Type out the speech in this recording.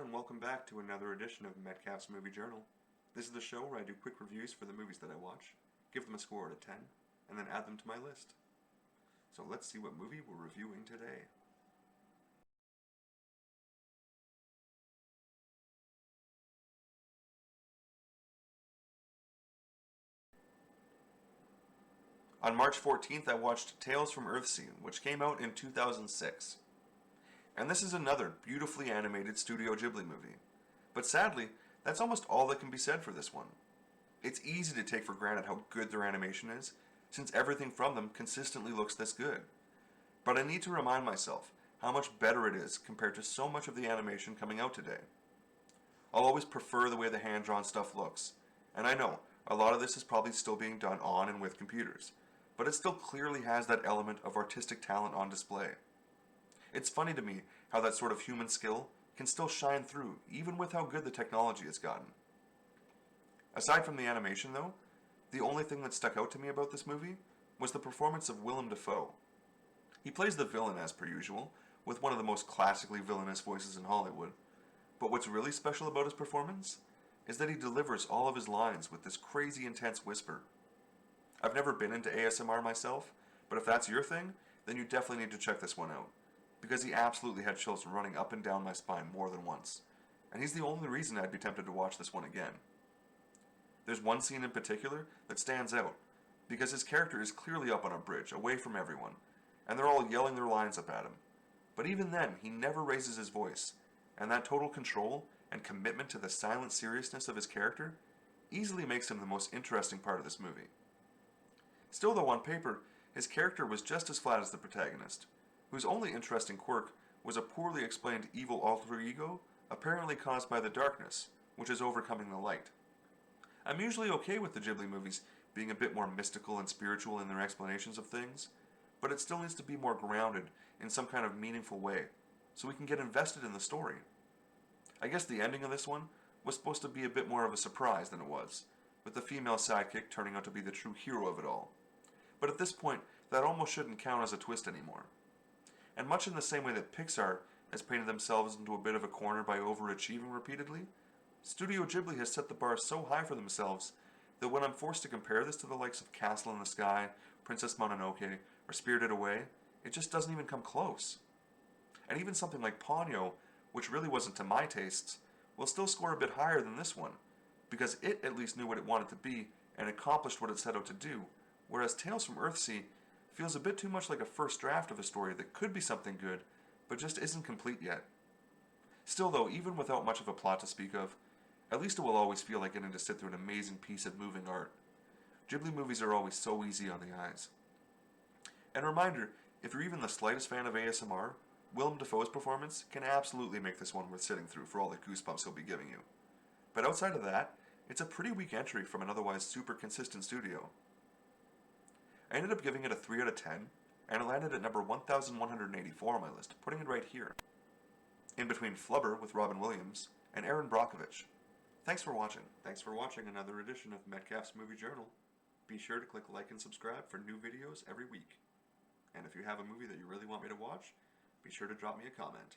and welcome back to another edition of Metcalf's Movie Journal. This is the show where I do quick reviews for the movies that I watch, give them a score out of 10, and then add them to my list. So let's see what movie we're reviewing today. On March 14th, I watched Tales from Earthsea, which came out in 2006. And this is another beautifully animated Studio Ghibli movie. But sadly, that's almost all that can be said for this one. It's easy to take for granted how good their animation is, since everything from them consistently looks this good. But I need to remind myself how much better it is compared to so much of the animation coming out today. I'll always prefer the way the hand-drawn stuff looks, and I know a lot of this is probably still being done on and with computers, but it still clearly has that element of artistic talent on display. It's funny to me how that sort of human skill can still shine through, even with how good the technology has gotten. Aside from the animation, though, the only thing that stuck out to me about this movie was the performance of Willem Dafoe. He plays the villain as per usual, with one of the most classically villainous voices in Hollywood. But what's really special about his performance is that he delivers all of his lines with this crazy intense whisper. I've never been into ASMR myself, but if that's your thing, then you definitely need to check this one out, because he absolutely had chills running up and down my spine more than once, and he's the only reason I'd be tempted to watch this one again. There's one scene in particular that stands out, because his character is clearly up on a bridge, away from everyone, and they're all yelling their lines up at him. But even then, he never raises his voice, and that total control and commitment to the silent seriousness of his character easily makes him the most interesting part of this movie. Still though, on paper, his character was just as flat as the protagonist, whose only interesting quirk was a poorly explained evil alter ego apparently caused by the darkness, which is overcoming the light. I'm usually okay with the Ghibli movies being a bit more mystical and spiritual in their explanations of things, but it still needs to be more grounded in some kind of meaningful way, so we can get invested in the story. I guess the ending of this one was supposed to be a bit more of a surprise than it was, with the female sidekick turning out to be the true hero of it all. But at this point, that almost shouldn't count as a twist anymore. And much in the same way that Pixar has painted themselves into a bit of a corner by overachieving repeatedly, Studio Ghibli has set the bar so high for themselves that when I'm forced to compare this to the likes of Castle in the Sky, Princess Mononoke, or Spirited Away, it just doesn't even come close. And even something like Ponyo, which really wasn't to my tastes, will still score a bit higher than this one, because it at least knew what it wanted to be and accomplished what it set out to do, whereas Tales from Earthsea feels a bit too much like a first draft of a story that could be something good, but just isn't complete yet. Still though, even without much of a plot to speak of, at least it will always feel like getting to sit through an amazing piece of moving art. Ghibli movies are always so easy on the eyes. And a reminder, if you're even the slightest fan of ASMR, Willem Dafoe's performance can absolutely make this one worth sitting through for all the goosebumps he'll be giving you. But outside of that, it's a pretty weak entry from an otherwise super consistent studio. I ended up giving it a 3 out of 10, and it landed at number 1184 on my list, putting it right here, in between Flubber with Robin Williams and Aaron Brockovich. Thanks for watching. Thanks for watching another edition of Metcalf's Movie Journal. Be sure to click like and subscribe for new videos every week. And if you have a movie that you really want me to watch, be sure to drop me a comment.